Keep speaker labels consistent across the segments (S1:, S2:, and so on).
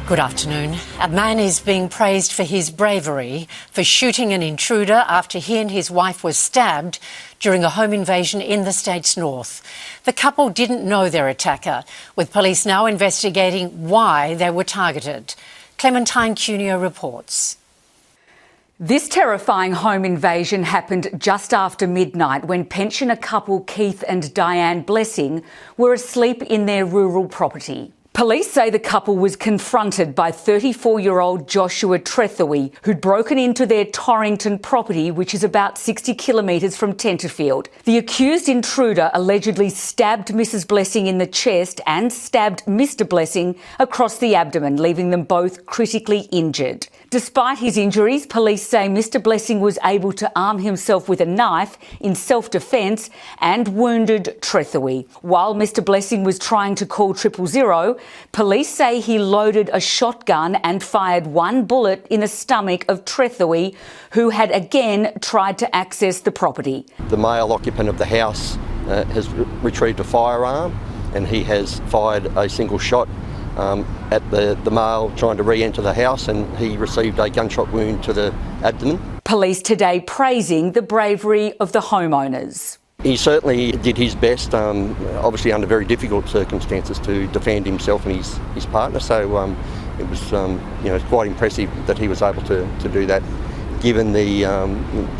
S1: Good afternoon. A man is being praised for his bravery for shooting an intruder after he and his wife were stabbed during a home invasion in the state's north. The couple didn't know their attacker, with police now investigating why they were targeted. Clementine Cuneo reports.
S2: This terrifying home invasion happened just after midnight when pensioner couple Keith and Diane Blessing were asleep in their rural property. Police say the couple was confronted by 34-year-old Joshua Trethewey, who'd broken into their Torrington property, which is about 60 kilometres from Tenterfield. The accused intruder allegedly stabbed Mrs. Blessing in the chest and stabbed Mr. Blessing across the abdomen, leaving them both critically injured. Despite his injuries, police say Mr. Blessing was able to arm himself with a knife in self-defence and wounded Trethewey. While Mr. Blessing was trying to call 000, police say he loaded a shotgun and fired one bullet in the stomach of Trethewey, who had again tried to access the property.
S3: The male occupant of the house has retrieved a firearm and he has fired a single shot at the male trying to re-enter the house, and he received a gunshot wound to the abdomen.
S2: Police today praising the bravery of the homeowners.
S3: He certainly did his best, obviously under very difficult circumstances, to defend himself and his partner. So it was quite impressive that he was able to do that, given the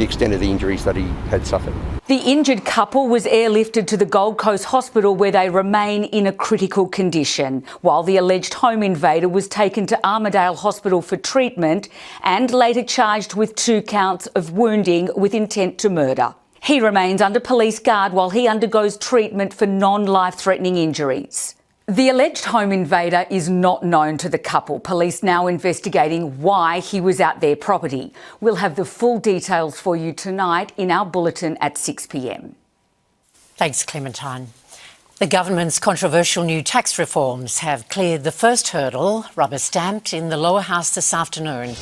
S3: extent of the injuries that he had suffered.
S2: The injured couple was airlifted to the Gold Coast Hospital, where they remain in a critical condition, while the alleged home invader was taken to Armidale Hospital for treatment and later charged with 2 counts of wounding with intent to murder. He remains under police guard while he undergoes treatment for non-life-threatening injuries. The alleged home invader is not known to the couple. Police now investigating why he was at their property. We'll have the full details for you tonight in our bulletin at 6 p.m.
S1: Thanks, Clementine. The government's controversial new tax reforms have cleared the first hurdle, rubber-stamped, in the lower house this afternoon.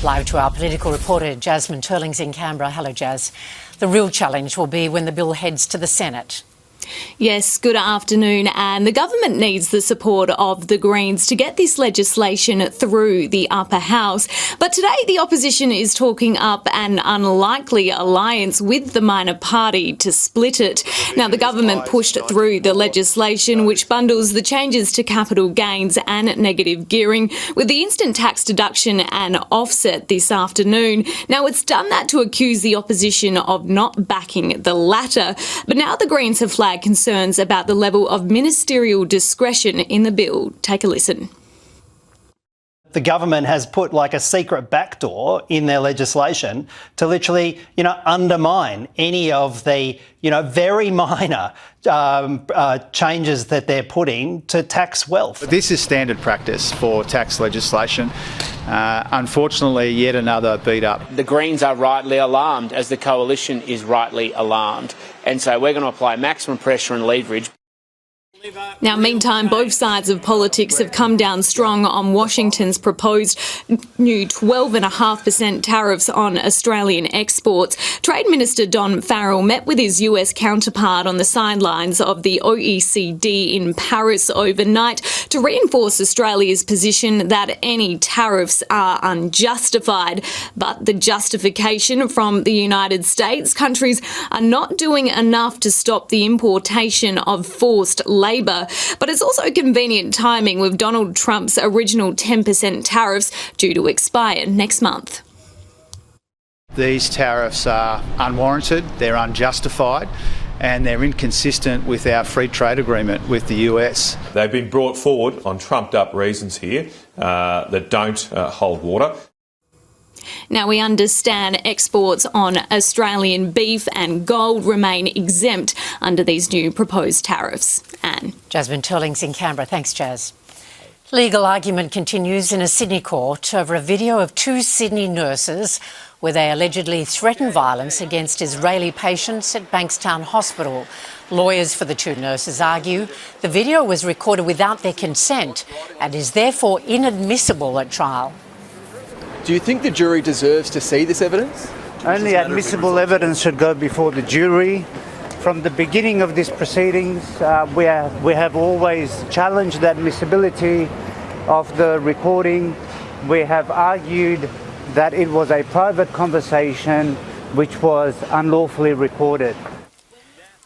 S1: Live to our political reporter, Jasmine Turling's in Canberra. Hello, Jazz. The real challenge will be when the bill heads to the Senate.
S4: Yes, good afternoon. And the government needs the support of the Greens to get this legislation through the upper house. But today the opposition is talking up an unlikely alliance with the minor party to split it. Now, the government pushed through the legislation which bundles the changes to capital gains and negative gearing with the instant tax deduction and offset this afternoon. Now, it's done that to accuse the opposition of not backing the latter. But now the Greens have flagged concerns about the level of ministerial discretion in the bill. Take a listen.
S5: The government has put like a secret backdoor in their legislation to literally, undermine any of the, very minor changes that they're putting to tax wealth.
S6: This is standard practice for tax legislation. Unfortunately, yet another beat up.
S7: The Greens are rightly alarmed, as the coalition is rightly alarmed. And so we're going to apply maximum pressure and leverage.
S4: Now, meantime, both sides of politics have come down strong on Washington's proposed new 12.5% tariffs on Australian exports. Trade Minister Don Farrell met with his US counterpart on the sidelines of the OECD in Paris overnight to reinforce Australia's position that any tariffs are unjustified. But the justification from the United States: countries are not doing enough to stop the importation of forced labour. But it's also convenient timing, with Donald Trump's original 10% tariffs due to expire next month.
S6: These tariffs are unwarranted, they're unjustified, and they're inconsistent with our free trade agreement with the US.
S8: They've been brought forward on trumped-up reasons here that don't hold water.
S4: Now, we understand exports on Australian beef and gold remain exempt under these new proposed tariffs. Anne.
S1: Jasmine Turling's in Canberra. Thanks, Jazz. Legal argument continues in a Sydney court over a video of 2 Sydney nurses where they allegedly threatened violence against Israeli patients at Bankstown Hospital. Lawyers for the 2 nurses argue the video was recorded without their consent and is therefore inadmissible at trial.
S9: Do you think the jury deserves to see this evidence?
S10: Only admissible evidence should go before the jury. From the beginning of these proceedings, we have always challenged the admissibility of the recording, we have argued that it was a private conversation which was unlawfully recorded.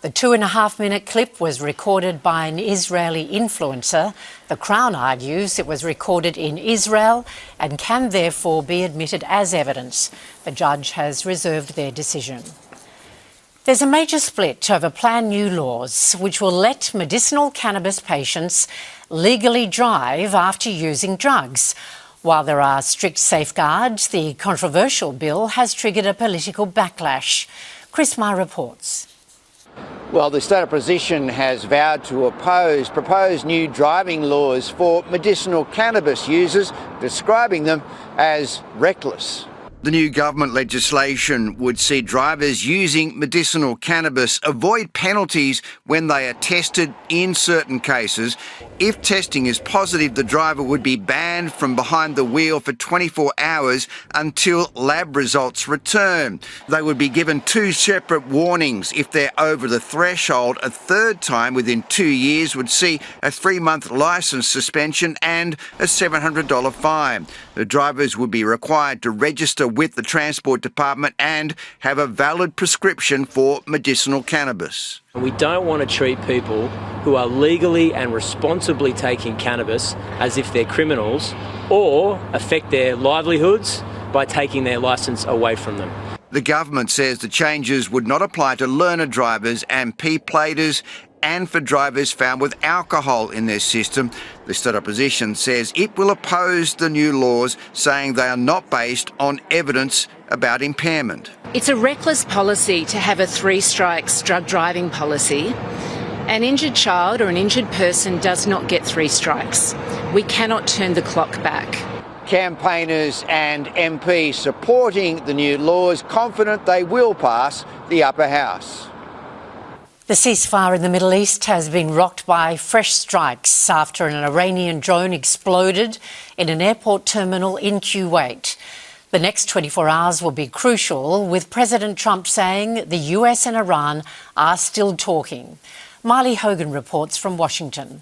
S1: The 2.5-minute clip was recorded by an Israeli influencer. The Crown argues it was recorded in Israel and can therefore be admitted as evidence. The judge has reserved their decision. There's a major split over planned new laws which will let medicinal cannabis patients legally drive after using drugs. While there are strict safeguards, the controversial bill has triggered a political backlash. Chris Meyer reports.
S11: Well, the state opposition has vowed to oppose proposed new driving laws for medicinal cannabis users, describing them as reckless.
S12: The new government legislation would see drivers using medicinal cannabis avoid penalties when they are tested in certain cases. If testing is positive, the driver would be banned from behind the wheel for 24 hours until lab results return. They would be given 2 separate warnings. If they're over the threshold, a third time within 2 years would see a 3-month licence suspension and a $700 fine. The drivers would be required to register with the Transport Department and have a valid prescription for medicinal cannabis.
S13: We don't want to treat people who are legally and responsibly taking cannabis as if they're criminals or affect their livelihoods by taking their licence away from them.
S12: The government says the changes would not apply to learner drivers and P-platers and for drivers found with alcohol in their system. The state opposition says it will oppose the new laws, saying they are not based on evidence about impairment.
S14: It's a reckless policy to have a 3 strikes drug driving policy. An injured child or an injured person does not get 3 strikes. We cannot turn the clock back.
S11: Campaigners and MPs supporting the new laws, confident they will pass the upper house.
S1: The ceasefire in the Middle East has been rocked by fresh strikes after an Iranian drone exploded in an airport terminal in Kuwait. The next 24 hours will be crucial, with President Trump saying the US and Iran are still talking. Miley Hogan reports from Washington.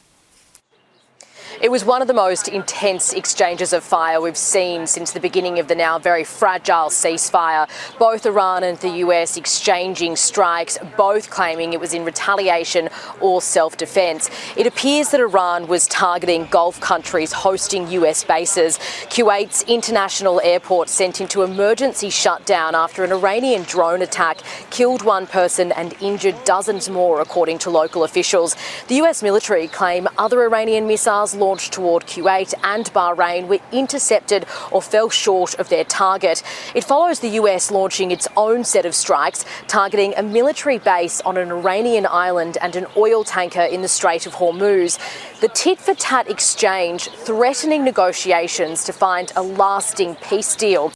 S15: It was one of the most intense exchanges of fire we've seen since the beginning of the now very fragile ceasefire. Both Iran and the US exchanging strikes, both claiming it was in retaliation or self-defence. It appears that Iran was targeting Gulf countries hosting US bases. Kuwait's international airport sent into emergency shutdown after an Iranian drone attack killed 1 person and injured dozens more, according to local officials. The US military claim other Iranian missiles launched toward Kuwait and Bahrain were intercepted or fell short of their target. It follows the US launching its own set of strikes, targeting a military base on an Iranian island and an oil tanker in the Strait of Hormuz. The tit-for-tat exchange threatening negotiations to find a lasting peace deal.